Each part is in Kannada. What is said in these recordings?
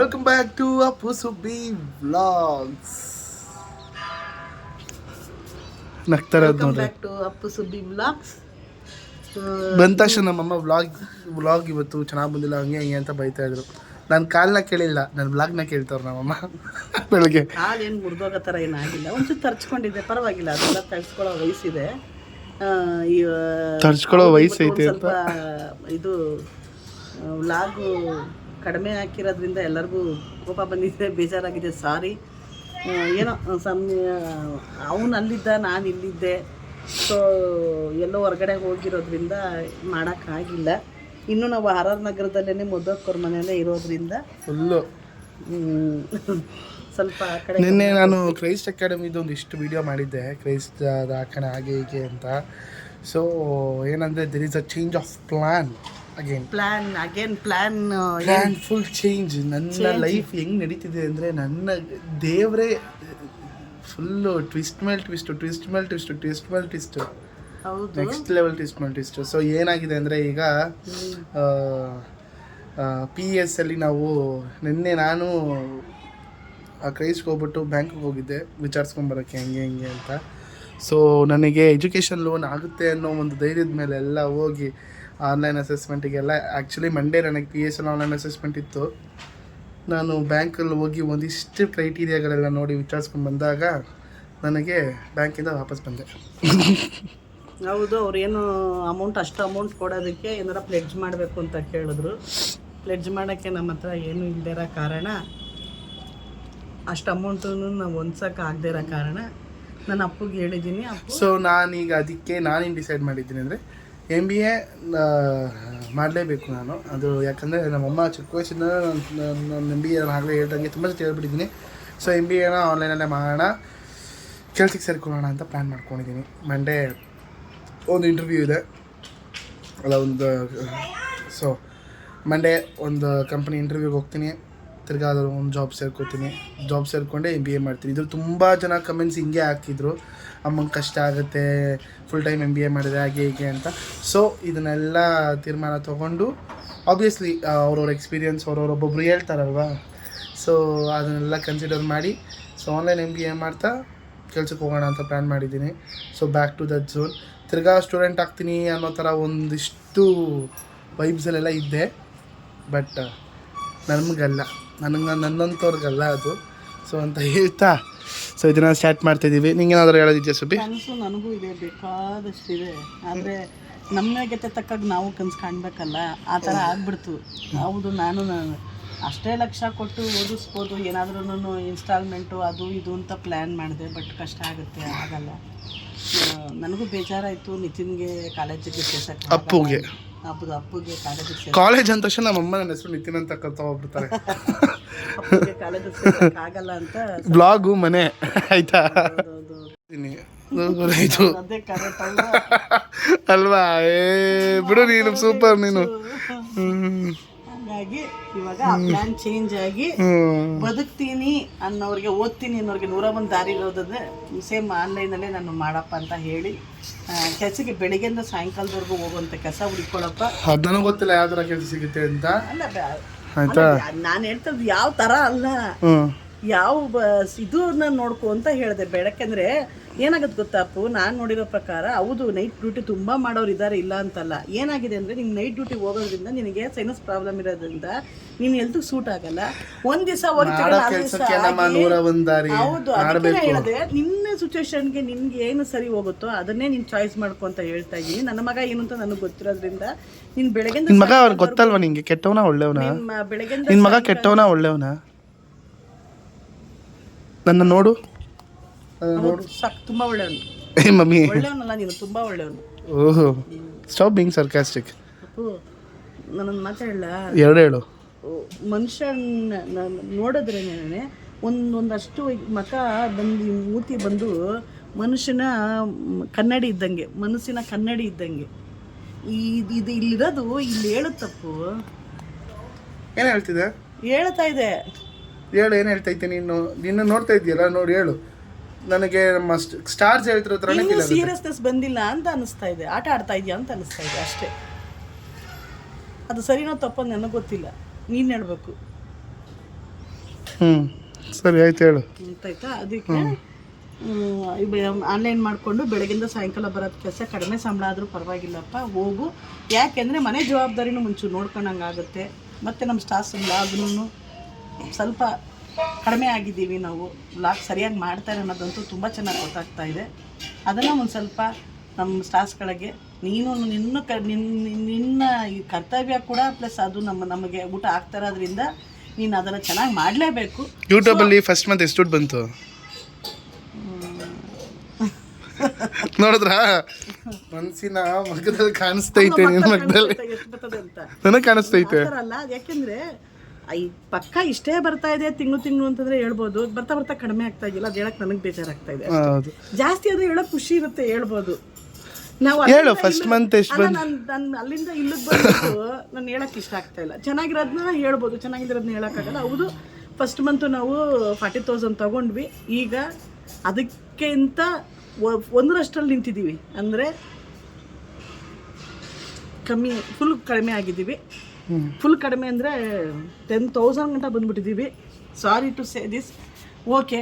Welcome back to Appu Subbi vlogs. ನಗ್ತಾರದು ನೋಡ್ರಿ. Back to Appu Subbi vlogs. ಬಂದ ತಕ್ಷಣ ನಮ್ಮಮ್ಮ ವ್ಲಾಗ್ ಇವತ್ತು ಚೆನ್ನಾಗಿ ಬಂದಿಲ್ಲ ಹಂಗೆ ಹಿಂಗೆ ಅಂತ ಬೈತಾ ಇದ್ರು. ನಾನು ಕಾಲ್ನ ಕೇಳಿಲ್ಲ, ನನ್ನ ವ್ಲಾಗ್ನ ಕೇಳ್ತವ್ರು ನಮ್ಮಮ್ಮ. ಬೆಳಗ್ಗೆ ಕಾಲೇನು ಮುರಿದೋಗೋ ಥರ ಏನಾಗಿಲ್ಲ, ಒಂಚೂರು ತರ್ಚ್ಕೊಂಡಿದ್ದೆ, ಪರವಾಗಿಲ್ಲ, ಅದೆಲ್ಲ ತರ್ಚ್ಕೊಳ್ಳೋ ವಯಸ್ಸಿದೆ. ತರ್ಚ್ಕೊಳ್ಳೋ ವಯಸ್ಸೈತೆ ಅಂತ ಇದು ವ್ಲಾಗು ಕಡಿಮೆ ಹಾಕಿರೋದ್ರಿಂದ ಎಲ್ಲರಿಗೂ ಕೋಪ ಬಂದಿದೆ, ಬೇಜಾರಾಗಿದೆ. ಸಾರಿ. ಏನೋ ಅವನು ಅಲ್ಲಿದ್ದ, ನಾನು ಇಲ್ಲಿದ್ದೆ. ಸೊ ಎಲ್ಲೋ ಹೊರಗಡೆ ಹೋಗಿರೋದ್ರಿಂದ ಮಾಡೋಕ್ಕಾಗಿಲ್ಲ. ಇನ್ನು ನಾವು ಆರ್ ಆರ್ ನಗರದಲ್ಲೇ ಮುದ್ದಕ್ಕವ್ರ ಮನೆಯಲ್ಲೇ ಇರೋದ್ರಿಂದ ಫುಲ್ಲು ಸ್ವಲ್ಪ ಕಡೆ. ನಿನ್ನೆ ನಾನು ಕ್ರೈಸ್ಟ್ ಅಕಾಡೆಮಿದು ಒಂದಿಷ್ಟು ವಿಡಿಯೋ ಮಾಡಿದ್ದೆ, ಕ್ರೈಸ್ಟ್ ಹಾಕೋಣ ಹಾಗೆ ಹೀಗೆ ಅಂತ. ಸೊ ಏನಂದರೆ there is a change of plan plan full change. ನನ್ನ ಲೈಫ್ ಹೆಂಗೆ ನಡೀತಿದೆ ಅಂದರೆ, ನನ್ನ ದೇವರೇ ಫುಲ್ಲು ಟ್ವಿಸ್ಟ್ ಮೇಲೆ twist next level twist. So ಏನಾಗಿದೆ ಅಂದರೆ, ಈಗ PES ಅಲ್ಲಿ ನಾವು ನಿನ್ನೆ ನಾನು ಕ್ರೈಸ್ಟ್ಗೆ ಹೋಗ್ಬಿಟ್ಟು ಬ್ಯಾಂಕಿಗೆ ಹೋಗಿದ್ದೆ ವಿಚಾರಿಸ್ಕೊಂಬರೋಕ್ಕೆ ಹೆಂಗೆ ಅಂತ. ಸೊ ನನಗೆ ಎಜುಕೇಷನ್ ಲೋನ್ ಆಗುತ್ತೆ ಅನ್ನೋ ಒಂದು ಧೈರ್ಯದ ಮೇಲೆ ಎಲ್ಲ ಹೋಗಿ ಆನ್ಲೈನ್ ಅಸೆಸ್ಮೆಂಟಿಗೆಲ್ಲ, ಆ್ಯಕ್ಚುಲಿ ಮಂಡೇ ನನಗೆ PES ಆನ್ಲೈನ್ ಅಸೆಸ್ಮೆಂಟ್ ಇತ್ತು. ನಾನು ಬ್ಯಾಂಕಲ್ಲಿ ಹೋಗಿ ಒಂದಿಷ್ಟು ಕ್ರೈಟೀರಿಯಾಗಳೆಲ್ಲ ನೋಡಿ ವಿಚಾರಿಸ್ಕೊಂಡು ಬಂದಾಗ ನನಗೆ ಬ್ಯಾಂಕಿಂದ ವಾಪಸ್ ಬಂದೆ. ಹೌದು, ಅವ್ರೇನು ಅಷ್ಟು ಅಮೌಂಟ್ ಕೊಡೋದಕ್ಕೆ ಏನಾರ ಪ್ಲೆಡ್ಜ್ ಮಾಡಬೇಕು ಅಂತ ಕೇಳಿದ್ರು. ಪ್ಲೆಡ್ಜ್ ಮಾಡೋಕ್ಕೆ ನಮ್ಮ ಹತ್ರ ಏನೂ ಇಲ್ಲದೇ ಇರೋ ಕಾರಣ, ಅಷ್ಟು ಅಮೌಂಟನ್ನು ನಾವು ಹೊಂದ್ಸೋಕೆ ಆಗದೇ ಇರೋ ಕಾರಣ ನಾನು ಅಪ್ಪಗೆ ಹೇಳಿದ್ದೀನಿ. ಸೊ ನಾನೀಗ ಅದಕ್ಕೆ ನಾನೇನು ಡಿಸೈಡ್ ಮಾಡಿದ್ದೀನಿ ಅಂದರೆ, MBA ಮಾಡಲೇಬೇಕು ನಾನು. ಅದು ಯಾಕಂದರೆ ನಮ್ಮಮ್ಮ ಚಿಕ್ಕ ವಯಸ್ಸಿಂದ ನಾನು MBA ಆಗಲೇ ಹೇಳ್ದಂಗೆ ತುಂಬ ಜೊತೆ ಹೇಳ್ಬಿಟ್ಟಿದ್ದೀನಿ. ಸೊ MBAನ ಆನ್ಲೈನಲ್ಲೇ ಮಾಡೋಣ, ಕೆಲ್ಸಕ್ಕೆ ಸೇರ್ಕೊಳ್ಳೋಣ ಅಂತ ಪ್ಲ್ಯಾನ್ ಮಾಡ್ಕೊಂಡಿದ್ದೀನಿ. ಮಂಡೇ ಒಂದು ಇಂಟರ್ವ್ಯೂ ಇದೆ ಅಲ್ಲ, ಸೊ ಮಂಡೇ ಒಂದು ಕಂಪ್ನಿ ಇಂಟರ್ವ್ಯೂಗೆ ಹೋಗ್ತೀನಿ, ತಿರ್ಗಾ ಅದು ಒಂದು ಜಾಬ್ ಸೇರಿಕೊಂಡೆ MBA ಮಾಡ್ತೀನಿ. ಇದ್ರ ತುಂಬ ಜನ ಕಮೆಂಟ್ಸ್ ಹಿಂಗೆ ಹಾಕಿದ್ರು, ಅಮ್ಮಂಗೆ ಕಷ್ಟ ಆಗುತ್ತೆ ಫುಲ್ ಟೈಮ್ MBA ಮಾಡಿದೆ ಹಾಗೆ ಹೀಗೆ ಅಂತ. ಸೊ ಇದನ್ನೆಲ್ಲ ತೀರ್ಮಾನ ತೊಗೊಂಡು, ಆಬ್ವಿಯಸ್ಲಿ ಅವ್ರವ್ರ ಎಕ್ಸ್ಪೀರಿಯನ್ಸ್ ಒಬ್ಬೊಬ್ರು ಹೇಳ್ತಾರಲ್ವ, ಸೊ ಅದನ್ನೆಲ್ಲ ಕನ್ಸಿಡರ್ ಮಾಡಿ ಸೊ ಆನ್ಲೈನ್ MBA ಮಾಡ್ತಾ ಕೆಲ್ಸಕ್ಕೆ ಹೋಗೋಣ ಅಂತ ಪ್ಲ್ಯಾನ್ ಮಾಡಿದ್ದೀನಿ. So back to that zone. ತಿರ್ಗಾ ಸ್ಟೂಡೆಂಟ್ ಆಗ್ತೀನಿ ಅನ್ನೋ ಥರ ಒಂದಿಷ್ಟು ವೈಬ್ಸಲ್ಲೆಲ್ಲ ಇದ್ದೆ, ಬಟ್ ನಮಗಲ್ಲ, ನನ್ನಂಥವ್ರಿಗಲ್ಲ ಅದು. ಸೊ ಅಂತ ಹೇಳ್ತಾ ಸೊ ಇದನ್ನು ಸ್ಟಾರ್ಟ್ ಮಾಡ್ತಾಯಿದ್ದೀವಿ. ನಿಂಗೇನಾದರೂ ಹೇಳೋದಿದೆಯಾ ಸುಬ್ಬಿ? ಕನಸು ನನಗೂ ಇದೆ, ಬೇಕಾದಷ್ಟಿದೆ. ಆದರೆ ನಮಗೆ ತಕ್ಕಾಗ ನಾವು ಕನಸು ಕಾಣಬೇಕಲ್ಲ, ಆ ಥರ ಆಗ್ಬಿಡ್ತು. ಹೌದು, ನಾನು ಅಷ್ಟೇ ಲಕ್ಷ ಕೊಟ್ಟು ಓದಿಸ್ಬೋದು, ಏನಾದ್ರೂ ಇನ್ಸ್ಟಾಲ್ಮೆಂಟು ಅದು ಇದು ಅಂತ ಪ್ಲ್ಯಾನ್ ಮಾಡಿದೆ, ಬಟ್ ಕಷ್ಟ ಆಗುತ್ತೆ, ಆಗಲ್ಲ. ನನಗೂ ಬೇಜಾರಾಯಿತು. ನಿತಿನ್ಗೆ ಕಾಲೇಜಿಗೆ ಸೇರ್ಸಕ್ಕೆ, ಅಪ್ಪುಗೆ ಕಾಲೇಜಿಗೆ ಕಾಲೇಜ್ ಅಂದ ತಕ್ಷಣ ನಮ್ಮಮ್ಮ ನನ್ನ ಹೆಸರು ನಿತಿನ್ ಅಂತ ಕರ್ತಾ ಹೋಗ್ಬಿಡ್ತಾರೆ. ಅಪ್ಪುಗೆ ಕಾಲೇಜಿಗೆ ಸೇರ್ಸಕ್ಕೆ ಆಗಲ್ಲ ಅಂತ ಬ್ಲಾಗು ಮನೆ ಆಯ್ತಾ ಅದೇ ಕರೆಕ್ಟ್ ಅಲ್ವಾ? ಬಿಡು ನೀನು ಸೂಪರ್ ನೀನು. ಹಾಗಾಗಿ ಇವಾಗ ಪ್ಲಾನ್ ಚೇಂಜ್ ಆಗಿ ಬದುಕ್ತೀನಿ ಅನ್ನೋರಿಗೆ, ಓದ್ತೀನಿ ಅನ್ನೋರಿಗೆ 101 ದಾರಿ ಇರೋದೇ ಸೇಮ್ ಆನ್ಲೈನಲ್ಲೇ ನಾನು ಮಾಡಪ್ಪ ಅಂತ ಹೇಳಿ ಕೆಲಸಕ್ಕೆ ಬೆಳಿಗ್ಗೆಯಿಂದ ಸಾಯಂಕಾಲದವರೆಗೂ ಹೋಗುವಂಥ ಕೆಲಸ ಹುಡುಕೊಳ್ಳಪ್ಪ. ಅದು ನನಗೆ ಗೊತ್ತಿಲ್ಲ ಯಾವ ಥರ ಕೆಲಸ ಸಿಗುತ್ತೆ ಅಂತ. ಅಲ್ಲ, ನಾನು ಹೇಳ್ತದ್ದು ಯಾವ ಥರ ಅಲ್ಲ, ಯಾವ ಇದನ್ನ ನೋಡ್ಕೊ ಅಂತ ಹೇಳಿದೆ. ಬೆಳಕಂದ್ರೆ ಏನಾಗುತ್ತೆ ಗೊತ್ತಾಪು, ನಾನು ನೋಡಿರೋ ಪ್ರಕಾರ ಹೌದು ನೈಟ್ ಡ್ಯೂಟಿ ತುಂಬ ಮಾಡೋರು ಇದ್ದಾರೆ, ಇಲ್ಲ ಅಂತಲ್ಲ. ಏನಾಗಿದೆ ಅಂದರೆ, ನಿಮ್ಗೆ ನೈಟ್ ಡ್ಯೂಟಿ ಹೋಗೋದ್ರಿಂದ ನಿನಗೆ ಸೈನಸ್ ಪ್ರಾಬ್ಲಮ್ ಇರೋದ್ರಿಂದ ನೀನು ಎಲ್ದು ಸೂಟ್ ಆಗಲ್ಲ. ಒಂದು ದಿವಸ ಹೌದು, ಅದಕ್ಕೆ ಹೇಳಿದೆ ನಿನ್ನ ಸಿಚುವೇಶನ್ಗೆ ನಿನ್ಗೆ ಏನು ಸರಿ ಹೋಗುತ್ತೋ ಅದನ್ನೇ ನೀನು ಚಾಯ್ಸ್ ಮಾಡ್ಕೊ ಅಂತ ಹೇಳ್ತಾ ಇದ್ದೀನಿ. ನನ್ನ ಮಗ ಏನು ಅಂತ ನನಗೆ ಗೊತ್ತಿರೋದ್ರಿಂದ ನೀನು ಬೆಳಗ್ಗೆ ಮಗ ಅವ್ರಿಗೆ ಗೊತ್ತಲ್ವ ನಿಂಗೆ, ಕೆಟ್ಟವನ ಒಳ್ಳೆಯವನ? ಬೆಳಗ್ಗೆ ನಿನ್ನ ಮಗ ಕೆಟ್ಟವನ ಒಳ್ಳೆಯವನ? ನನ್ನ ನೋಡು, ತುಂಬಾ ಒಳ್ಳೆಯವನು. ಮಮ್ಮಿ ಒಳ್ಳೆಯವನಲ್ಲ ನೀನು, ತುಂಬಾ ಒಳ್ಳೆಯವನು. ಓಹೋ, ಸ್ಟಾಪ್ ಬೀಯಿಂಗ್ ಸರ್ಕಾಸ್ಟಿಕ್. ನನ್ನೊಂದು ಮಾತಾಡಲ್ಲ, ಎರಡು ಹೇಳು. ಮನುಷ್ಯ ನೋಡಿದ್ರೆ ಒಂದಷ್ಟು ಮಖ ಬಂದು ಮೂತಿ ಬಂದು ಮನುಷ್ಯನ ಕನ್ನಡಿ ಇದ್ದಂಗೆ, ಮನಸ್ಸಿನ ಕನ್ನಡಿ ಇದ್ದಂಗೆ. ಇದು ಇಲ್ಲಿರೋದು ಇಲ್ಲಿ ಹೇಳುತ್ತಪ್ಪು. ಏನು ಹೇಳ್ತಿದೆ? ಹೇಳ್ತಾ ಇದೆ, ಹೇಳು. ಏನು ಹೇಳ್ತಾ ಇದ್ದೀನಿ? ನಿನ್ನ ನೋಡ್ತಾ ಇದೆಯಲ್ಲ, ನೋಡಿ ಹೇಳು. ನನಗೆ ನಮ್ಮ ಸ್ಟಾರ್ಸ್ ಹೇಳ್ತಿರೋ ಥರ ಸೀರಿಯಸ್ನೆಸ್ ಬಂದಿಲ್ಲ ಅಂತ ಅನಿಸ್ತಾ ಇದೆ, ಆಟ ಆಡ್ತಾ ಇದೆಯಾ ಅಂತ ಅನಿಸ್ತಾ ಇದೆ ಅಷ್ಟೇ. ಅದು ಸರಿನೋ ತಪ್ಪೋ ನನಗೆ ಗೊತ್ತಿಲ್ಲ, ನೀನು ಹೇಳಬೇಕು. ಹ್ಞೂ ಸರಿ ಆಯ್ತು ಹೇಳು. ಗೊತ್ತಾಯ್ತಾ? ಅದಕ್ಕೆ ಆನ್ಲೈನ್ ಮಾಡಿಕೊಂಡು ಬೆಳಗಿಂದ ಸಾಯಂಕಾಲ ಬರೋದು ಕೆಲಸ, ಕಡಿಮೆ ಸಂಬಳ ಆದರೂ ಪರವಾಗಿಲ್ಲಪ್ಪ ಹೋಗು. ಯಾಕೆಂದರೆ ಮನೆ ಜವಾಬ್ದಾರಿನೂ ಮುಂಚೆ ನೋಡ್ಕೊಂಡಂಗಾಗುತ್ತೆ. ಮತ್ತು ನಮ್ಮ ಸ್ಟಾಫ್ ಲಾಗ್ನೂ ಸ್ವಲ್ಪ ಕಡಿಮೆ ಆಗಿದ್ದೀವಿ ನಾವು. ಲಾಗ್ ಸರಿಯಾಗಿ ಮಾಡ್ತಾರೆ ಅನ್ನೋದಂತೂ ತುಂಬ ಚೆನ್ನಾಗಿ ಗೊತ್ತಾಗ್ತಾ ಇದೆ. ಅದನ್ನು ಒಂದು ಸ್ವಲ್ಪ ನಮ್ಮ ಸ್ಟಾಫ್ಸ್ಗಳಿಗೆ ನೀನು ನಿನ್ನ ಈ ಕರ್ತವ್ಯ ಕೂಡ ಪ್ಲಸ್ ಅದು ನಮಗೆ ಊಟ ಆಗ್ತಾ ಇರೋದ್ರಿಂದ ನೀನು ಅದನ್ನು ಚೆನ್ನಾಗಿ ಮಾಡಲೇಬೇಕು. ಯೂಟ್ಯೂಬಲ್ಲಿ ಫಸ್ಟ್ ಮಂತ್ ಎಷ್ಟು ದುಡ್ಡು ಬಂತು ನೋಡಿದ್ರಾ? ಮನಸ್ಸಿನ ಮಗದಲ್ಲಿ ಕಾಣಿಸ್ತೈತೆ, ನಿನ್ನ ಮಗದಲ್ಲಿ ನನಗೆ ಕಾಣಿಸ್ತೈತೆ ಅಲ್ಲ. ಯಾಕೆಂದರೆ ಈ ಪಕ್ಕ ಇಷ್ಟೇ ಬರ್ತಾ ಇದೆ ತಿಂಗಳು ಅಂತಂದ್ರೆ ಹೇಳ್ಬೋದು. ಬರ್ತಾ ಬರ್ತಾ ಕಡಿಮೆ ಆಗ್ತಾ ಇದೆಯಲ್ಲ, ಅದು ಹೇಳಕ್ ನನಗೆ ಬೇಜಾರಾಗ್ತಾ ಇದೆ. ಜಾಸ್ತಿ ಅದು ಹೇಳಕ್ ಖುಷಿ ಇರುತ್ತೆ, ಹೇಳ್ಬೋದು. ನಾವು ಹೇಳು ಫಸ್ಟ್ ಮಂತ್ ಎಷ್ಟು ಬಂತು. ನಾನು ಅಲ್ಲಿಂದ ಇಲ್ಲಿಗೆ ಬಂದು ನಾನು ಹೇಳಕ್ ಇಷ್ಟ ಆಗ್ತಾ ಇಲ್ಲ. ಚೆನ್ನಾಗಿರೋದನ್ನ ಹೇಳ್ಬೋದು, ಚೆನ್ನಾಗಿರೋದನ್ನ ಹೇಳೋಕ್ಕಾಗಲ್ಲ. ಹೌದು, ಫಸ್ಟ್ ಮಂತು ನಾವು 40,000 ತಗೊಂಡ್ವಿ. ಈಗ ಅದಕ್ಕಿಂತ 1/2 ನಿಂತಿದ್ದೀವಿ. ಅಂದರೆ ಫುಲ್ ಕಡಿಮೆ ಆಗಿದ್ದೀವಿ. ಫುಲ್ ಕಡಿಮೆ ಅಂದರೆ 10,000 ಗಂಟ ಬಂದ್ಬಿಟ್ಟಿದ್ದೀವಿ. Sorry to say this. Okay,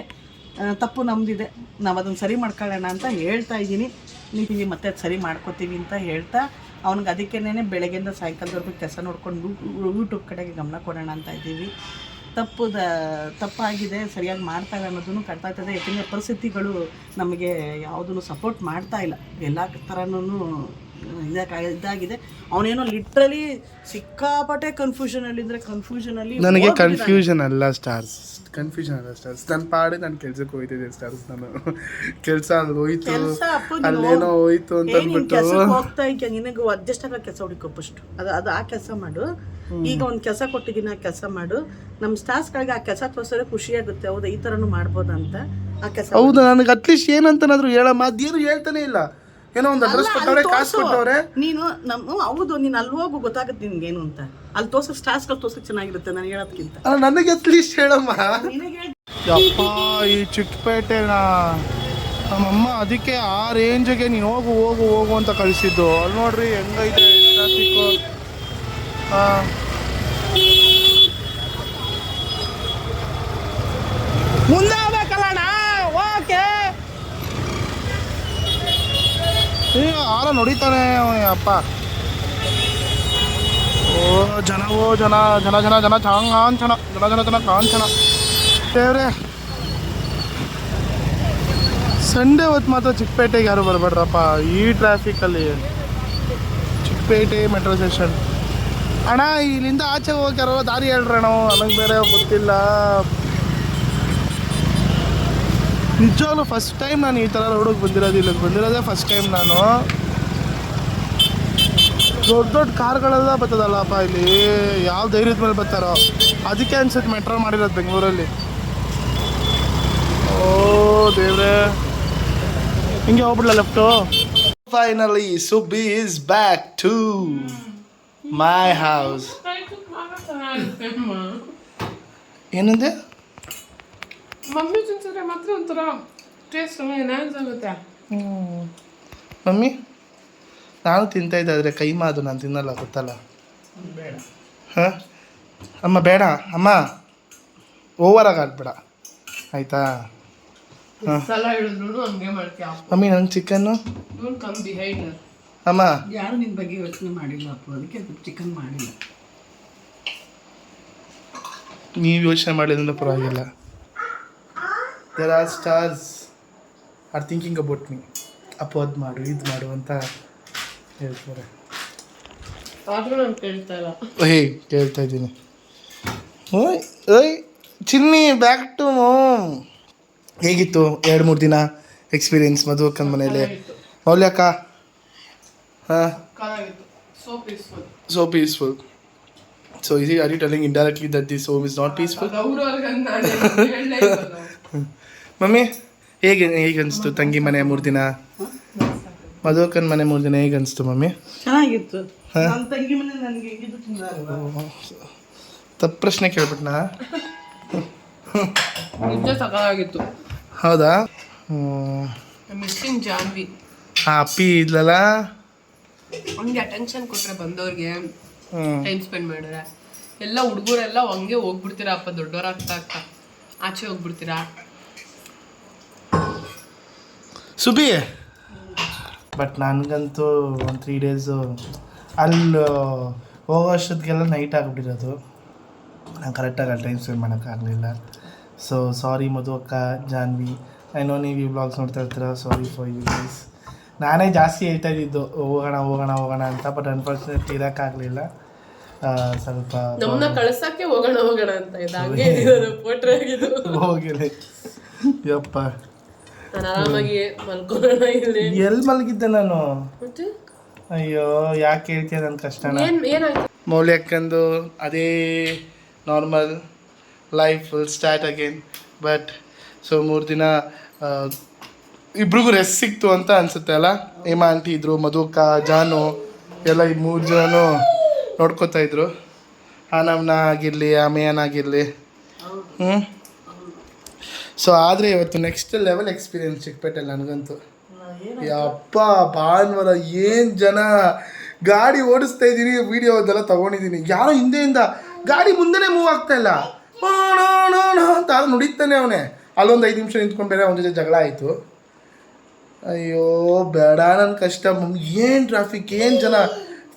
ತಪ್ಪು ನಮ್ಮದಿದೆ, ನಾವು ಅದನ್ನು ಸರಿ ಮಾಡ್ಕೊಳ್ಳೋಣ ಅಂತ ಹೇಳ್ತಾ ಇದ್ದೀನಿ. ನೀವು ಮತ್ತೆ ಅದು ಸರಿ ಮಾಡ್ಕೋತೀವಿ ಅಂತ ಹೇಳ್ತಾ ಅವ್ನಿಗೆ ಅದಕ್ಕೇನೆ ಬೆಳಗ್ಗೆಯಿಂದ ಸಾಯಂಕಾಲದವರೆಗೂ ಕೆಲಸ ನೋಡ್ಕೊಂಡು ಯೂಟ್ಯೂಬ್ ಕಡೆಗೆ ಗಮನ ಕೊಡೋಣ ಅಂತ ಇದ್ದೀವಿ. ತಪ್ಪಾಗಿದೆ, ಸರಿಯಾಗಿ ಮಾಡ್ತಾಯಿಲ್ಲ ಅನ್ನೋದನ್ನು ಕಾಣ್ತಾ ಇರ್ತದೆ. ಯಾಕೆಂದರೆ ಪರಿಸ್ಥಿತಿಗಳು ನಮಗೆ ಯಾವುದನ್ನು ಸಪೋರ್ಟ್ ಮಾಡ್ತಾ ಇಲ್ಲ. ಎಲ್ಲ ಥರನೂ ಇದಾಗಿದೆ. ಅವನೇನೋ ಲಿಟ್ರಲಿ ಸಿಕ್ಕಾಪಟ್ಟೆ ಕನ್ಫ್ಯೂಷನಲ್ಲಿದ್ದರೆ ಕನ್ಫ್ಯೂಷನಲ್ಲಿ ನನಗೆ ಕನ್ಫ್ಯೂಷನ್ ಅಲ್ಲ ಸ್ಟಾರ್ಸ್, ನನ್ನ ಪಾಡೆ ನಾನು ಕೆಲ್ಸಕ್ಕೆ ಹೋಯ್ತಿದ್ದೆ ಸ್ಟಾರ್ಸ್. ನಾನು ಕೆಲಸ ಅಲ್ಲಿ ಹೋಯ್ತು, ಅಲ್ಲೇನೋ ಹೋಯ್ತು ಅಂತ ಕೆಲ್ಸಕ್ಕೆ ಹೋಗ್ತಾ ಈಗ ನಿನಗೆ ಅಡ್ಜಸ್ಟ್ ಆಗೋ ಕೆಲಸ ಹುಡುಕೋ ಫಸ್ಟ್. ಅದು ಆ ಕೆಲಸ ಮಾಡು. ಈಗ ಒಂದು ಕೆಲಸ ಕೊಟ್ಟಿದ್ದೀನಿ, ಆ ಕೆಲಸ ಮಾಡು. ನಮ್ಮ ಸ್ಟಾಫ್ಸ್ಗಳಿಗೆ ಆ ಕೆಲಸ ತೋರಿಸಿದ್ರೆ ಖುಷಿಯಾಗುತ್ತೆ. ಹೌದಾ, ಈ ಥರನೂ ಮಾಡ್ಬೋದಂತ ಆ ಕೆಲಸ. ಹೌದು, ನನಗೆ ಅಟ್ಲೀಸ್ಟ್ ಏನಂತನಾದ್ರು ಹೇಳಮ್ಮ, ಅದೇನು ಹೇಳ್ತಾನೆ ಇಲ್ಲ. ಏನೋ ಒಂದು ಅಡ್ರೆಸ್ ಕೊಟ್ಟವ್ರೆ, ಕಾಸು ಕೊಟ್ಟವ್ರೆ. ನೀನು ಹೌದು, ನೀನು ಅಲ್ಲಿ ಹೋಗು, ಗೊತ್ತಾಗುತ್ತೆ ನಿನ್ಗೇನು ಅಂತ. ಅಲ್ಲಿ ತೋರ್ಸಕ್ಕೆ ಸ್ಟಾರ್ಸ್ಗಳು ತೋರ್ಸಕ್ಕೆ ಚೆನ್ನಾಗಿರುತ್ತೆ ನಾನು ಹೇಳೋದಕ್ಕಿಂತ. ನನಗೆ ಅಟ್ಲೀಸ್ಟ್ ಹೇಳಮ್ಮ. ಯಪ್ಪ, ಈ ಚಿಕ್ಕಪೇಟೆನ ನಮ್ಮಮ್ಮ ಅದಕ್ಕೆ ಆ ರೇಂಜಿಗೆ ನೀನು ಹೋಗು ಹೋಗು ಹೋಗು ಅಂತ ಕಳಿಸಿದ್ದು. ಅಲ್ಲಿ ನೋಡ್ರಿ ಹೆಂಗೈತೆ ಟ್ರಾಫಿಕ್ಕು. ಮುಂದೆ ಹೋಗ್ಬೇಕಲ್ಲಣ್ಣ. ಓಕೆ, ಈಗ ಆರ ನೋಡಿತಾನೆ ಅಪ್ಪ. ಜನ ಕಾಂಚನ ದೇವ್ರೆ. ಸಂಡೇ ಹೊತ್ತು ಮಾತ್ರ ಚಿಕ್ಕಪೇಟೆಗೆ ಯಾರು ಬರಬೇಡ್ರಪ್ಪ ಈ ಟ್ರಾಫಿಕಲ್ಲಿ. Chickpet metro station. ಅಣ್ಣ, ಇಲ್ಲಿಂದ ಆಚೆ ಹೋಗ್ಯಾರೋ ದಾರಿ ಹೇಳ್ರಣ್ಣ, ನನಗೆ ಬೇರೆ ಗೊತ್ತಿಲ್ಲ. ನಿಜವಾಗ್ಲೂ ಫಸ್ಟ್ ಟೈಮ್ ನಾನು ಈ ಥರ ರೋಡಿಗೆ ಬಂದಿರೋದು. ಇಲ್ಲಿಗೆ ಬಂದಿರೋದೇ ಫಸ್ಟ್ ಟೈಮ್ ನಾನು. ದೊಡ್ಡ ಕಾರ್ಗಳೆಲ್ಲ ಬರ್ತದಲ್ಲಪ್ಪ ಇಲ್ಲಿ, ಯಾವ ಧೈರ್ಯದ ಮೇಲೆ ಬರ್ತಾರೋ. ಅದಕ್ಕೆ ಅನ್ಸುತ್ತೆ ಮೆಟ್ರೋ ಮಾಡಿರೋದು ಬೆಂಗಳೂರಲ್ಲಿ. ಓ ದೇವ್ರೆ, ಹಿಂಗೆ ಹೋಗ್ಬಿಡ್ಲ left. Finally Subbi is back to my house. ಏನಂದೆ? ಮಮ್ಮಿ ತಿನ್ಸಿದ್ರೆ ಮಾತ್ರ ಒಂಥರ ಟೇಸ್ಟ್ ಎನ್ಹಾನ್ಸ್ ಆಗುತ್ತೆ. ಮಮ್ಮಿ, ನಾನು ತಿಂತಾಯಿದ್ದೆ, ಆದರೆ ಕೈಮಾ ಅದು ನಾನು ತಿನ್ನಲ್ಲ, ಗೊತ್ತಲ್ಲ. ಬೇಡ. ಹಾಂ ಅಮ್ಮ, ಬೇಡ ಅಮ್ಮ, ಓವರಾಗಿ ಆಡ್ಬೇಡ ಆಯಿತಾ? ಸಲ ಹೇಳಿದ್ರು ಹಂಗೆ ಮಾಡ್ತೀಯ. ಮಮ್ಮಿ, ನಂಗೆ ಚಿಕನ್ನು. ಕಮ್ ಬಿಹೈಂಡ್ ಅಮ್ಮ, ಯಾರು ನಿನ್ನ ಬಗ್ಗೆ ಯೋಚನೆ ಮಾಡಿಲ್ಲ ಅಪ್ಪ, ಅದಕ್ಕೆ ಚಿಕನ್ ಮಾಡಿಲ್ಲ. ನೀವು ಯೋಚನೆ ಮಾಡಿದ್ರೆ ಪರವಾಗಿಲ್ಲ. There are stars are thinking about me. ಅಪ್ಪ ಅದು ಮಾಡು, ಇದು ಮಾಡು ಅಂತ ಹೇಳ್ತಾರೆ. ಆದರೂ ನಾನು ಕೇಳ್ತಾ ಇಲ್ಲ. ಕೇಳ್ತಾ ಇದ್ದೀನಿ. ಓಯ್ ಚಿನ್ನಿ, ಬ್ಯಾಕ್ ಟು ಹೋಮ್. ಹೇಗಿತ್ತು 2-3 ದಿನ ಎಕ್ಸ್ಪೀರಿಯನ್ಸ್ ಮಧು ಅಕ್ಕನ ಮನೇಲಿ? ಮೌಲ್ಯಕ್ಕ? ಹಾಂ, so peaceful. So are you telling indirectly that this home is not peaceful? Mummy, ಹೇಗೆ ಅನಿಸ್ತು ತಂಗಿ ಮನೆ 3 ದಿನ? ಮಧುಕನ್ ಮನೆ 3 ದಿನ ಹೇಗೆ ಅನಿಸ್ತು ಮಮ್ಮಿ? ಚೆನ್ನಾಗಿತ್ತು. ನನ್ನ ತಂಗಿ ಮನೆ ನನಗೆ ಹೇಗಿದ್ದು ತಪ್ಪು ಪ್ರಶ್ನೆ ಕೇಳ್ಬಿಟ್ನಾ? ನಿಜ ಸಕಾಲಾಗಿತ್ತು. ಹೌದಾ? ಮಿಸ್ಸಿಂಗ್ ಜಾನ್ವಿ. ಹಾಂ, ಅಪ್ಪಿ ಇದ್ಲಲ್ಲ, ಹಂಗೆ ಅಟೆನ್ಷನ್ ಕೊಟ್ಟರೆ ಬಂದವ್ರಿಗೆ, ಟೈಮ್ ಸ್ಪೆಂಡ್ ಮಾಡಿದ್ರೆ ಎಲ್ಲ ಹುಡುಗರೆಲ್ಲ ಹಂಗೆ ಹೋಗ್ಬಿಡ್ತೀರಪ್ಪ ದೊಡ್ಡವರಾಗ್ತಾ ಆಗ್ತಾ. ಆಚೆ ಹೋಗ್ಬಿಡ್ತೀರಾ? ಸುಬಿ ಬಟ್ ನನಗಂತೂ ಒಂದು 3 ಡೇಸು ಅಲ್ಲಿ ಹೋಗೋ ಅಷ್ಟೊತ್ತಿಗೆಲ್ಲ ನೈಟ್ ಆಗಿಬಿಟ್ಟಿರೋದು. ನಾನು ಕರೆಕ್ಟಾಗಿ ಅಲ್ಲಿ ಟೈಮ್ ಸ್ಪೆಂಡ್ ಮಾಡೋಕ್ಕಾಗಲಿಲ್ಲ. ಸೊ ಸಾರಿ ಮಧು ಅಕ್ಕ, ಜಾನ್ವಿ, ಏನೋ ನೀವು ಈ ವ್ಲಾಗ್ಸ್ ನೋಡ್ತಾ ಇರ್ತೀರ, ಸಾರಿ ಫಾರ್ ಯು ಗೈಸ್. ನಾನೇ ಜಾಸ್ತಿ ಹೇಳ್ತಾ ಇದ್ದಿದ್ದು ಹೋಗೋಣ ಅಂತ, ಬಟ್ ಅನ್ಫಾರ್ಚುನೇಟ್ಲಿ ಇರೋಕ್ಕಾಗಲಿಲ್ಲ. ಸ್ವಲ್ಪ ನಮ್ಮನ್ನ ಕಳ್ಸಕ್ಕೆ ಹೋಗೋಣ ಅಂತ ಇದೆ. ಹಂಗೆ ಫೋಟೋ ಆಗಿದ್ದು ಹೋಗಿಲ್ಲ. ಯಪ್ಪ ನಾನು ಆರಾಮಾಗಿ ಮಲ್ಕೊಳ್ಳೋಣ ಇಲ್ಲಿ. ಎಲ್ಲಿ ಮಲಗಿದ್ದೆ ನಾನು? ಮತ್ತೆ ಅಯ್ಯೋ ಯಾಕೆ ಹೇಳ್ತೀಯ ನನ್ನ ಕಷ್ಟನ? ಏನಾಯ್ತು? ಮೌಲ್ಯಕ್ಕಂದು ಅದೇ normal life will start again. But so 3 ದಿನ ಇಬ್ರಿಗೂ ರೆಸ್ಟ್ ಸಿಕ್ತು ಅಂತ ಅನಿಸುತ್ತೆ ಅಲ್ಲ. ಹೇಮಾ ಆಂಟಿ ಇದ್ದರು, ಮಧುಕ, ಜಾನು ಎಲ್ಲ ಈ 3 ಜನನೂ ನೋಡ್ಕೋತಾ ಇದ್ರು. ಆನವ್ನ ಆಗಿರಲಿ, ಅಮೇಯನ್ ಆಗಿರಲಿ. ಸೊ ಆದರೆ ಇವತ್ತು ನೆಕ್ಸ್ಟ್ ಲೆವೆಲ್ ಎಕ್ಸ್ಪೀರಿಯನ್ಸ್ ಚಿಕ್ಕಪೇಟೆಲ್ಲ ನನಗಂತೂ. ಯಪ್ಪ ಭಾನುವಾರ ಏನು ಜನ, ಗಾಡಿ ಓಡಿಸ್ತಾ ಇದ್ದೀನಿ, ವೀಡಿಯೋ ಅದೆಲ್ಲ ತೊಗೊಂಡಿದ್ದೀನಿ. ಯಾರೋ ಹಿಂದೆಯಿಂದ ಗಾಡಿ ಮುಂದೆನೇ ಮೂವ್ ಆಗ್ತಾ ಇಲ್ಲ ಅಂತ ಅದು ನುಡಿತಾನೆ ಅವನೇ. ಅಲ್ಲೊಂದು 5 ನಿಮಿಷ ನಿಂತ್ಕೊಂಡು ಬೇರೆ ಅವನ ಜೊತೆ ಜಗಳ ಆಯಿತು. ಅಯ್ಯೋ ಬೇಡ ನನ್ನ ಕಷ್ಟ. ಏನು ಟ್ರಾಫಿಕ್, ಏನು ಜನ.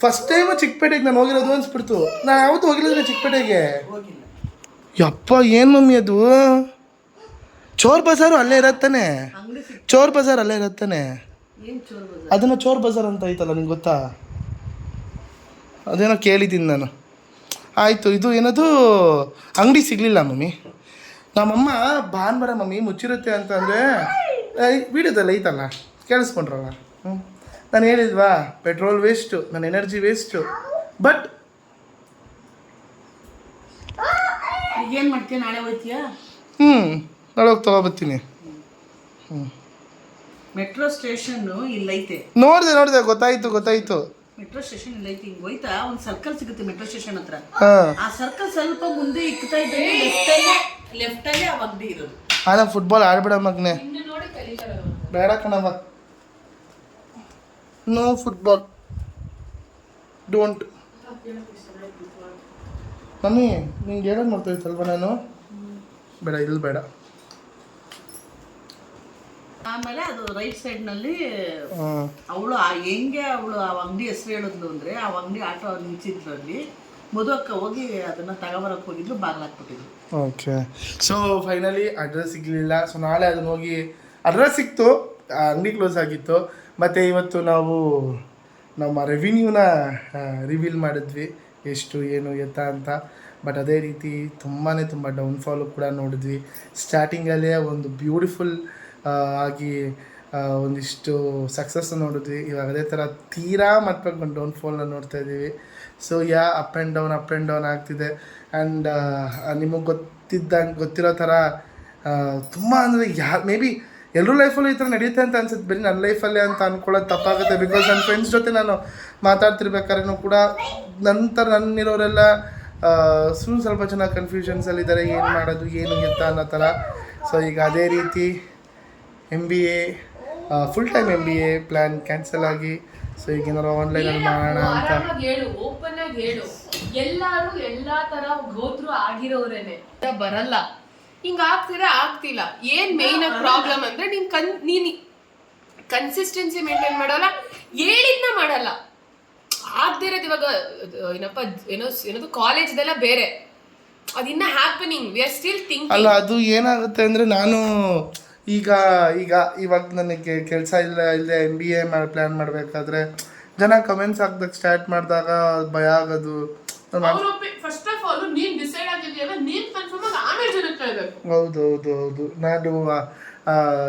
ಫಸ್ಟ್ ಟೈಮ್ ಚಿಕ್ಕಪೇಟೆಗೆ ನಾನು ಹೋಗಿರೋದು ಅನ್ಸ್ಬಿಡ್ತು. ನಾನು ಯಾವತ್ತೂ ಹೋಗಿರೋದ್ರೆ ಚಿಕ್ಕಪೇಟೆಗೆ. ಯಪ್ಪ ಏನು ಮಮ್ಮಿ ಅದು? ಚೋರ್ ಬಜಾರು ಅಲ್ಲೇ ಇರತ್ತಾನೆ. ಚೋರ್ ಬಜಾರ್ ಅಲ್ಲೇ ಇರತ್ತಾನೆ. ಅದನ್ನು ಚೋರ್ ಬಜಾರ್ ಅಂತ ಐತಲ್ಲ, ನಿಂಗೆ ಗೊತ್ತಾ? ಅದೇನೋ ಕೇಳಿದ್ದೀನಿ ನಾನು. ಆಯಿತು, ಇದು ಏನದು ಅಂಗಡಿ ಸಿಗಲಿಲ್ಲ ಮಮ್ಮಿ. ನಮ್ಮಮ್ಮ ಭಾನುವಾರ ಮಮ್ಮಿ ಮುಚ್ಚಿರುತ್ತೆ ಅಂತಂದರೆ ವೀಡಿಯೋದಲ್ಲಿ ಐತಲ್ಲ, ಕೇಳಿಸ್ಕೊಂಡ್ರಲ್ಲ. ನಾನು ಹೇಳಿಲ್ವಾ, ಪೆಟ್ರೋಲ್ ವೇಸ್ಟು, ನನ್ನ ಎನರ್ಜಿ ವೇಸ್ಟು. ಬಟ್ ಏನು ಮಾಡ್ತೀಯ? ನಾಳೆ ಹೋಗ್ತೀಯಾ? ನಾಳೆ ಹೋಗಿ ತೊಗೊಬರ್ತೀನಿ. ಮೆಟ್ರೋ ಸ್ಟೇಷನ್ ಇಲ್ಲೈತೆ. ನೋಡಿದೆ ಗೊತ್ತಾಯ್ತು. ಮೆಟ್ರೋ ಸ್ಟೇಷನ್ ಇಲ್ಲೈತೆ. ಹಿಂಗೆ ಹೋಯ್ತಾ ಒಂದು ಸರ್ಕಲ್ ಸಿಗುತ್ತೆ ಮೆಟ್ರೋ ಸ್ಟೇಷನ್ ಹತ್ರ. ಹಾಂ, ಆ ಸರ್ಕಲ್ ಸ್ವಲ್ಪ ಮುಂದೆ ಇಕ್ತಾ ಇದ್ದರೆ ಲೆಫ್ಟಲ್ಲೇ ಆ ಅಂಗಡಿ ಇರೋದು. ನಾನು ಫುಟ್ಬಾಲ್ ಆಡ್ಬೇಡ ಮಗನೆ. ಬೇಡ ಕಣವ, ನೋ ಫುಟ್ಬಾಲ್, ಡೋಂಟ್. ಮಮ್ಮಿ ನಿಂಗೆ ಹೇಳೋದು ಮಾಡ್ತಾಯಿತ್ತಲ್ವ ನಾನು? ಬೇಡ, ಇಲ್ಲಿ ಬೇಡ. ಆಮೇಲೆ ಅದು ರೈಟ್ ಸೈಡ್ನಲ್ಲಿ ಅವಳು ಹೆಂಗೆ ಅವಳು ಆ ಅಂಗಡಿ ಹೆಸರು ಹೇಳಿದ್ಲು ಅಂದರೆ, ಆ ಅಂಗಡಿ ಆಟೋ ನಿಂತಿದ್ರು ಅಲ್ಲಿ. ಮಧುವಕ್ಕ ಹೋಗಿ ಅದನ್ನು ತಗೊಬರಕ್ಕೆ ಹೋಗಿದ್ರು, ಬಾಗಿಲಾಕ್ಬಿಟ್ಟಿದ್ರು. ಓಕೆ. ಸೊ ಫೈನಲಿ ಅಡ್ರೆಸ್ ಸಿಗಲಿಲ್ಲ. ಸೊ ನಾಳೆ ಅದನ್ನ ಹೋಗಿ, ಅಡ್ರೆಸ್ ಸಿಕ್ತು, ಅಂಗಡಿ ಕ್ಲೋಸ್ ಆಗಿತ್ತು. ಮತ್ತು ಇವತ್ತು ನಾವು ನಮ್ಮ ರೆವಿನ್ಯೂನ ರಿವೀಲ್ ಮಾಡಿದ್ವಿ, ಎಷ್ಟು ಏನು ಎತ್ತ ಅಂತ. ಬಟ್ ಅದೇ ರೀತಿ ತುಂಬ ಡೌನ್ಫಾಲು ಕೂಡ ನೋಡಿದ್ವಿ. ಸ್ಟಾರ್ಟಿಂಗಲ್ಲೇ ಒಂದು ಬ್ಯೂಟಿಫುಲ್ ಆಗಿ ಒಂದಿಷ್ಟು ಸಕ್ಸಸ್ ನೋಡಿದ್ವಿ. ಇವಾಗ ಅದೇ ಥರ ತೀರಾ ಮತ್ತೆ ಒಂದು ಡೌನ್ಫಾಲ್ನ ನೋಡ್ತಾ ಇದ್ದೀವಿ. ಸೊ ಅಪ್ ಆ್ಯಂಡ್ ಡೌನ್ ಆಗ್ತಿದೆ. ಆ್ಯಂಡ್ ನಿಮಗೆ ಗೊತ್ತಿರೋ ಥರ ತುಂಬ ಅಂದರೆ ಮೇ ಬಿ ಎಲ್ಲರೂ ಲೈಫಲ್ಲೂ ಈ ಥರ ನಡೆಯುತ್ತೆ ಅಂತ ಅನ್ಸುತ್ತೆ. ಬರೀ ನನ್ನ ಲೈಫಲ್ಲೇ ಅಂತ ಅಂದ್ಕೊಳ್ಳೋದು ತಪ್ಪಾಗುತ್ತೆ. ಬಿಕಾಸ್ ನನ್ನ ಫ್ರೆಂಡ್ಸ್ ಜೊತೆ ನಾನು ಮಾತಾಡ್ತಿರ್ಬೇಕಾದ್ರೂ ಕೂಡ ನನ್ನಿರೋರೆಲ್ಲ ಸ್ವಲ್ಪ ಜನ ಕನ್ಫ್ಯೂಷನ್ಸಲ್ಲಿದ್ದಾರೆ, ಏನು ಮಾಡೋದು ಏನು ಎತ್ತ ಅನ್ನೋ ಥರ. ಸೊ ಈಗ ಅದೇ ರೀತಿ MBA full time MBA plan cancel ಆಗಿ, ಸೊ ಈಗ ಏನಾರು ಆನ್ಲೈನಲ್ಲಿ ಮಾಡೋಣ ಅಂತ. ಹೇಳು, ಓಪನ್ ಆಗಿ ಹೇಳು. ಎಲ್ಲರೂ ಎಲ್ಲಾ ತರ ಗೋತ್ರು ಆಗಿರೋರೇನೆ, ಬರಲ್ಲ. ಹಿಂಗ ಆಗ್ತಿಲ್ಲ. ಏನ್ ಮೇನ್ ಆಗಿ ಪ್ರಾಬ್ಲಮ್ ಅಂದ್ರೆ ನೀನ್ ಕನ್ಸಿಸ್ಟೆನ್ಸಿ ಮೇಂಟೈನ್ ಮಾಡಲ್ಲ, ಹೇಳಿದ್ನ ಮಾಡಲ್ಲ. ಆಗ್ದಿರೋದು ಇವಾಗ ಏನದು ಕಾಲೇಜ್ದೆಲ್ಲ ಬೇರೆ, ಅದಿನ್ನ happening. We are still thinking. ಅಲ್ಲ, ಅದು ಏನಾಗುತ್ತೆ ಅಂದರೆ, ನಾನು ಇವಾಗ ನನಗೆ ಕೆಲಸ ಇಲ್ಲದೆ MBA ಪ್ಲ್ಯಾನ್ ಮಾಡಬೇಕಾದ್ರೆ ಜನ ಕಮೆಂಟ್ಸ್ ಹಾಕ್ದಾಗ ಸ್ಟಾರ್ಟ್ ಮಾಡಿದಾಗ ಭಯ ಆಗೋದು. ಫಸ್ಟ್ ಆಫ್ ಆಲ್ ನೀನ್ ಡಿಸೈಡ್ ಆಗಿದೆಯಲ್ಲ, ನೀನ್ ಕನ್ಫರ್ಮ್ ಆಗಿ ಆಮೇಲೆ ಜನಕ್ಕೆ ಹೇಳ್ಬೇಕು. ಹೌದು. ನಾನು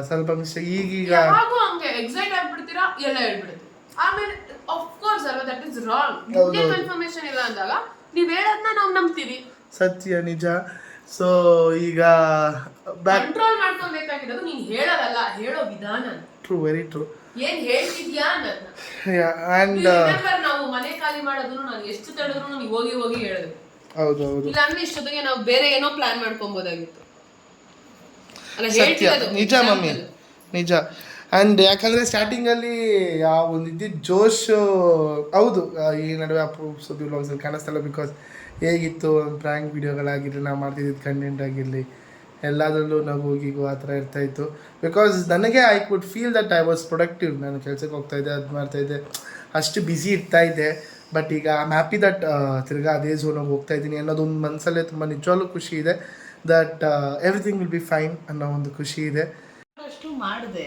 ಸ್ವಲ್ಪ ಮಿಸ್ಟೇಕ್ ಈಗೀಗ ಹಂಗೆ ಎಕ್ಸೈಟ್ ಆಗ್ಬಿಡ್ತೀರಾ, ಎಲ್ಲ ಹೇಳ್ಬಿಡುತ್ತೆ. ಆಮೇಲೆ ಆಫ್ ಕೋರ್ಸ್ ಅಲ್ವಾ, ದಟ್ ಇಸ್ ರಾಂಗ್. ಕನ್ಫರ್ಮೇಶನ್ ಇಲ್ಲ ಅಂದಾಗ ನೀವ್ ಹೇಳೋದನ್ನ ನಾವು ನಂಬ್ತೀವಿ. ಸತ್ಯ, ನಿಜ. ಸೊ ಈಗ ಕಂಟ್ರೋಲ್ ಮಾಡ್ಕೊಬೇಕಾಗಿರೋದು ನೀನ್ ಹೇಳೋದಲ್ಲ, ಹೇಳೋ ವಿಧಾನ. True, very true. ಏನ್ ಹೇಳ್ತಿದ್ಯಾ ಅನ್ನೋದನ್ನ. ಆ್ಯಂಡ್ ನಾವು ಮನೆ ಖಾಲಿ ಮಾಡೋದನ್ನು ನಾನು ಎಷ್ಟು ತಡೆದ್ರು ನೀವು ಹೋಗಿ ಹೇಳಿದ್ರು. ಹೌದು. ಇಲ್ಲ ಅಂದ್ರೆ ಇಷ್ಟೊತ್ತಿಗೆ ನಾವು ಬೇರೆ ಏನೋ ಪ್ಲಾನ್ ಮಾಡ್ಕೊಬೋದಾಗಿತ್ತು. ಸತ್ಯ, ನಿಜ ಮಮ್ಮಿ, ನಿಜ. ಆ್ಯಂಡ್ ಯಾಕಂದರೆ ಸ್ಟಾರ್ಟಿಂಗಲ್ಲಿ ಒಂದು ಇದ್ದಿದ್ದು ಜೋಶ್, ಹೌದು, ಈ ನಡುವೆ ಸುದ್ದಿ ವ್ಲಾಗ್ಸಲ್ಲಿ ಕಾಣಿಸ್ತಲ್ಲ. ಬಿಕಾಸ್ ಹೇಗಿತ್ತು, ಒಂದು ಪ್ರ್ಯಾಂಕ್ ವೀಡಿಯೋಗಳಾಗಿರಲಿ, ನಾವು ಮಾಡ್ತಿದ್ದಿದ್ದು ಕಂಟೆಂಟ್ ಆಗಿರಲಿ, ಎಲ್ಲದರಲ್ಲೂ ನಗುಗಿಗು ಆ ಥರ ಇರ್ತಾಯಿತ್ತು. ಬಿಕಾಸ್ ನನಗೆ I could feel that I was productive. ನಾನು ಕೆಲಸಕ್ಕೆ ಹೋಗ್ತಾಯಿದ್ದೆ, ಅದು ಮಾಡ್ತಾಯಿದ್ದೆ, ಅಷ್ಟು ಬ್ಯುಸಿ ಇರ್ತಾಯಿದ್ದೆ. ಬಟ್ ಈಗ ಐ ಆಮ್ ಹ್ಯಾಪಿ ದಟ್ ತಿರ್ಗಾ ಅದೇ ಝೋನಾಗಿ ಹೋಗ್ತಾಯಿದ್ದೀನಿ ಅನ್ನೋದೊಂದು ಮನಸ್ಸಲ್ಲೇ ತುಂಬ ನಿಜವಾಗ್ಲೂ ಖುಷಿ ಇದೆ. That everything will be fine ಅನ್ನೋ ಒಂದು ಖುಷಿ ಇದೆ. ಅಷ್ಟು ಮಾಡಿದೆ,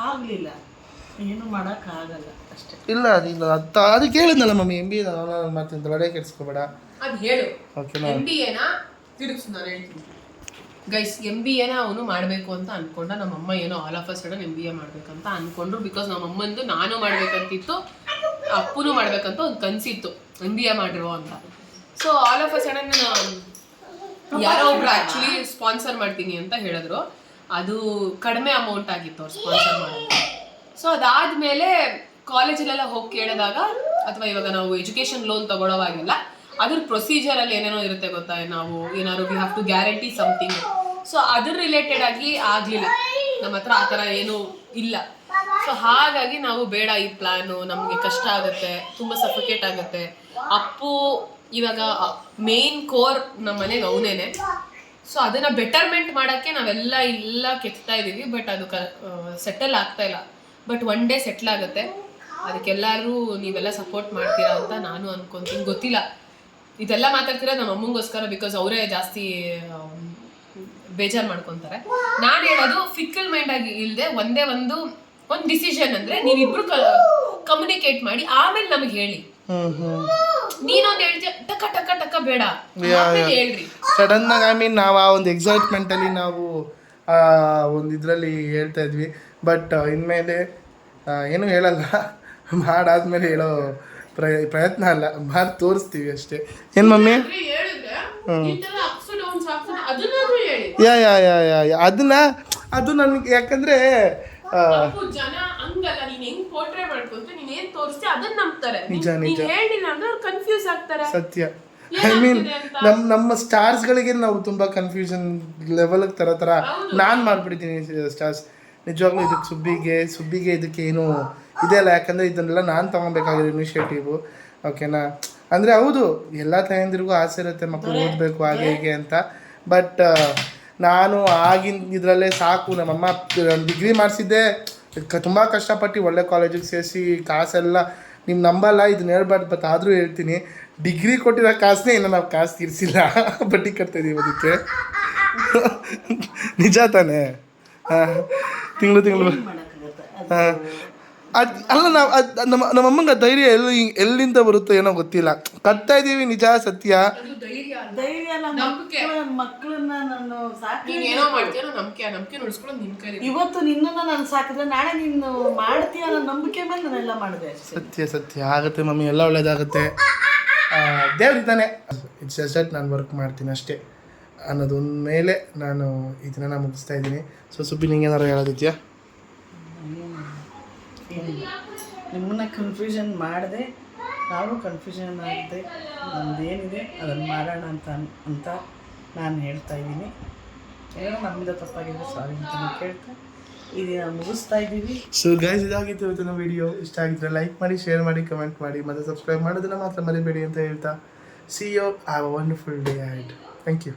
ಆಗಲಿಲ್ಲ, ಏನು ಮಾಡೋಕ್ಕಾಗಲ್ಲ ಅಷ್ಟೇ. ಇಲ್ಲ ನೀನು ಅದಕ್ಕೆ ಹೇಳಿದ್ನಲ್ಲ ಮಮ್ಮಿ, MBA ನಾನು ಮಾಡ್ತೀನಿ, ತಲೆ ಕೆಡಿಸ್ಕೋಬೇಡ. ಅದು ಹೇಳು. ಓಕೆನಾ? MBAನ ತಿರುಗಿಸು, ನಾನು ಹೇಳ್ತೀನಿ ಗೈಸ್. MBAನ ಅವನು ಮಾಡಬೇಕು ಅಂತ ಅನ್ಕೊಂಡ. ನಮ್ಮಮ್ಮ ಏನೋ all of a sudden MBA ಮಾಡ್ಬೇಕಂತ ಅನ್ಕೊಂಡ್ರು. ಬಿಕಾಸ್ ನಮ್ಮಮ್ಮಂದು ನಾನು ಮಾಡ್ಬೇಕಂತಿತ್ತು, ಅಪ್ಪುನು ಮಾಡ್ಬೇಕಂತ ಒಂದು ಕನಸಿತ್ತು MBA ಮಾಡಿರೋ ಅಂತ. So all of a sudden ಯಾರೋ ಒಬ್ರು ಆ್ಯಕ್ಚುಲಿ ಸ್ಪಾನ್ಸರ್ ಮಾಡ್ತೀನಿ ಅಂತ ಹೇಳಿದ್ರು. ಅದು ಕಡಿಮೆ ಅಮೌಂಟ್ ಆಗಿತ್ತು ಅವ್ರು ಸ್ಪಾನ್ಸರ್ ಮಾಡೋದು. ಸೊ ಅದಾದಮೇಲೆ ಕಾಲೇಜಲ್ಲೆಲ್ಲ ಹೋಗಿ ಕೇಳಿದಾಗ, ಅಥವಾ ಇವಾಗ ನಾವು ಎಜುಕೇಷನ್ ಲೋನ್ ತಗೊಳ್ಳೋವಾಗಿಲ್ಲ, ಅದ್ರ ಪ್ರೊಸೀಜರಲ್ಲಿ ಏನೇನೋ ಇರುತ್ತೆ ಗೊತ್ತಾ, ನಾವು ಏನಾದ್ರು we have to guarantee something. So ಅದ್ರ ರಿಲೇಟೆಡ್ ಆಗಿ ಆಗಲಿಲ್ಲ, ನಮ್ಮ ಹತ್ರ ಆ ಥರ ಏನೂ ಇಲ್ಲ. ಸೊ ಹಾಗಾಗಿ ನಾವು ಬೇಡ ಈ ಪ್ಲ್ಯಾನು, ನಮಗೆ ಕಷ್ಟ ಆಗುತ್ತೆ, ತುಂಬ ಸಫಿಕೇಟ್ ಆಗುತ್ತೆ. ಅಪ್ಪು ಇವಾಗ ಮೇನ್ ಕೋರ್ ನಮ್ಮ ಮನೆಗೆ ಅವನೇನೆ. ಸೊ ಅದನ್ನು ಬೆಟರ್ಮೆಂಟ್ ಮಾಡೋಕ್ಕೆ ನಾವೆಲ್ಲ ಕೆತ್ತಾ ಇದ್ದೀವಿ. ಬಟ್ ಅದು ಸೆಟಲ್ ಆಗ್ತಾ ಇಲ್ಲ. ಬಟ್ ಒನ್ ಡೇ ಸೆಟ್ಲ್ ಆಗುತ್ತೆ. ಅದಕ್ಕೆಲ್ಲರೂ ನೀವೆಲ್ಲ ಸಪೋರ್ಟ್ ಮಾಡ್ತೀರಾ ಅಂತ ನಾನು ಅನ್ಕೊಂತೀನಿ. ಗೊತ್ತಿಲ್ಲ, ಇದೆಲ್ಲ ಮಾತಾಡ್ತೀರಾ ನಮ್ಮ ಅಮ್ಮಂಗೋಸ್ಕರ, ಬಿಕಾಸ್ ಅವರೇ ಜಾಸ್ತಿ ಬೇಜಾರು ಮಾಡ್ಕೊತಾರೆ. ನಾನು ಹೇಳೋದು ಫಿಕ್ಕಲ್ ಮೈಂಡ್ ಆಗಿ ಇಲ್ಲದೆ ಒಂದೇ ಒಂದು ಡಿಸಿಷನ್, ಅಂದರೆ ನೀವಿಬ್ರು ಕಮ್ಯುನಿಕೇಟ್ ಮಾಡಿ ಆಮೇಲೆ ನಮಗೆ ಹೇಳಿ. ನೀನೊಂದು ಹೇಳ್ತೀಯ ಟಕ ಟಕ ಟಕ ಬೇಡ, ಹೇಳ್ರಿ ಸಡನ್ ಆಗಿ. ಐ ಮೀನ್ ನಾವು ಆ ಒಂದು ಎಕ್ಸೈಟ್ಮೆಂಟಲ್ಲಿ ನಾವು ಒಂದು ಇದರಲ್ಲಿ ಹೇಳ್ತಾ ಇದ್ವಿ. ಬಟ್ ಇನ್ಮೇಲೆ ಏನೂ ಹೇಳಲ್ಲ, ಮಾಡಾದ್ಮೇಲೆ ಹೇಳೋ ಪ್ರಯತ್ನ ಅಲ್ಲ, ಮಾಡಿ ತೋರಿಸ್ತೀವಿ ಅಷ್ಟೇ. ಏನು ಮಮ್ಮಿ? ಅದು ನನಗೆ ಯಾಕಂದರೆ ಜನ ಹಂಗಲ್ಲ, ನೀನ್ ಹೆಂಗ್ ಪೋರ್ಟ್ರೇ ಮಾಡ್ಕೊಂತ ನೀನ್ ಏನ್ ತೋರಿಸ್ತಿ ಅದನ್ನ ನಂಬ್ತಾರೆ. ನಿಜ ಹೇಳಿಲ್ಲ ಅಂದ್ರೆ ಅವ್ರು ಕನ್ಫ್ಯೂಸ್ ಆಗ್ತಾರೆ. ಸತ್ಯ. ಐ ಮೀನ್ ನಮ್ಮ ಸ್ಟಾರ್ಸ್ಗಳಿಗೆ ನಾವು ತುಂಬ ಕನ್ಫ್ಯೂಷನ್ ಲೆವೆಲ್ಗೆ ಥರ ನಾನು ಮಾಡಿಬಿಡ್ತೀನಿ ಸ್ಟಾರ್ಸ್. ನಿಜವಾಗ್ಲೂ ಇದಕ್ಕೆ ಸುಬ್ಬಿಗೆ ಇದಕ್ಕೆ ಏನು ಇದೆ ಅಲ್ಲ, ಯಾಕಂದರೆ ಇದನ್ನೆಲ್ಲ ನಾನು ತೊಗೊಬೇಕಾಗಿರೋ ಇನಿಷಿಯೇಟಿವು. ಓಕೆನಾ? ಅಂದರೆ ಹೌದು, ಎಲ್ಲ ತಾಯಂದಿರಿಗೂ ಆಸೆ ಇರುತ್ತೆ ಮಕ್ಕಳು ಓದಬೇಕು ಹಾಗೆ ಹೀಗೆ ಅಂತ. ಬಟ್ ನಾನು ಆಗಿನ ಇದರಲ್ಲೇ ಸಾಕು. ನಮ್ಮಮ್ಮ ಡಿಗ್ರಿ ಮಾಡಿಸಿದ್ದೆ ತುಂಬ ಕಷ್ಟಪಟ್ಟು ಒಳ್ಳೆ ಕಾಲೇಜಿಗೆ ಸೇರಿಸಿ, ಕಾಸೆಲ್ಲ ನೀವು ನಂಬಲ್ಲ, ಇದನ್ನ ಹೇಳ್ಬಾರ್ದು, ಬಟ್ ಆದರೂ ಹೇಳ್ತೀನಿ, ಡಿಗ್ರಿ ಕೊಟ್ಟಿರೋ ಕಾಸನ್ನೇ ಇನ್ನೂ ನಾವು ಕಾಸು ತೀರಿಸಿಲ್ಲ, ಬಡ್ಡಿ ಕಟ್ತಾಯಿದ್ದೀವಿ ಅದಕ್ಕೆ. ನಿಜ ತಾನೇ? ತಿಂಗಳು ಹಾಂ. ಅಲ್ಲ, ನಾವು ನಮ್ಮಮ್ಮಂಗೆ ಧೈರ್ಯ ಎಲ್ಲಿಂದ ಬರುತ್ತೋ ಏನೋ ಗೊತ್ತಿಲ್ಲ, ಕಟ್ತಾ ಇದ್ದೀವಿ, ನಿಜ ಸತ್ಯ. ಧೈರ್ಯ ಮಕ್ಕಳನ್ನ ನಾನು ಇವತ್ತು ನಿನ್ನನ್ನು ನಾನು ಸಾಕಿದ್ರೆ ನಾಳೆ ನೀನು ಮಾಡ್ತೀಯ ಅನ್ನೋ ನಂಬಿಕೆ ಮೇಲೆ ನಾನೆಲ್ಲ ಮಾಡಿದೆ. ಸತ್ಯ ಆಗುತ್ತೆ ಮಮ್ಮಿ, ಎಲ್ಲ ಒಳ್ಳೇದಾಗುತ್ತೆ, ದೇವ್ರಿದ್ದಾನೆ. ಇಟ್ಸ್ ಜಸ್ಟ್ ದಟ್ ನಾನು ವರ್ಕ್ ಮಾಡ್ತೀನಿ ಅಷ್ಟೇ ಅನ್ನೋದೊಂದು ಮೇಲೆ ನಾನು ಇದನ್ನ ಮುಗಿಸ್ತಾ ಇದ್ದೀನಿ. ಸೊ ಸುಬ್ಬಿ, ನಿಂಗೆ ಏನಾರು ಹೇಳೋದಿದ್ಯಾ? ನಿಮ್ಮನ್ನ ಕನ್ಫ್ಯೂಷನ್ ಮಾಡಿದೆ, ನಾವು ಕನ್ಫ್ಯೂಷನ್ ಆಗಿದೆ. ನಮ್ಮದೇನಿದೆ ಅದನ್ನು ಮಾಡೋಣ ಅಂತ ನಾನು ಹೇಳ್ತಾ ಇದ್ದೀನಿ. ಏನೋ ನಮ್ಮಿಂದ ತಪ್ಪಾಗಿದೆ, ಸಾರಿ ಅಂತ ಕೇಳ್ತಾ ಇದನ್ನು ಮುಗಿಸ್ತಾ ಇದ್ದೀವಿ. ಸೊ ಗೈಸ್, ಇದಾಗಿತ್ತು ಇವತ್ತಿನ ವಿಡಿಯೋ. ಇಷ್ಟ ಆಗಿದ್ರೆ ಲೈಕ್ ಮಾಡಿ, ಶೇರ್ ಮಾಡಿ, ಕಮೆಂಟ್ ಮಾಡಿ, ಮತ್ತು ಸಬ್ಸ್ಕ್ರೈಬ್ ಮಾಡೋದನ್ನು ಮಾತ್ರ ಮರಿಬೇಡಿ ಅಂತ ಹೇಳ್ತಾ, see you have a wonderful day ahead. Thank you.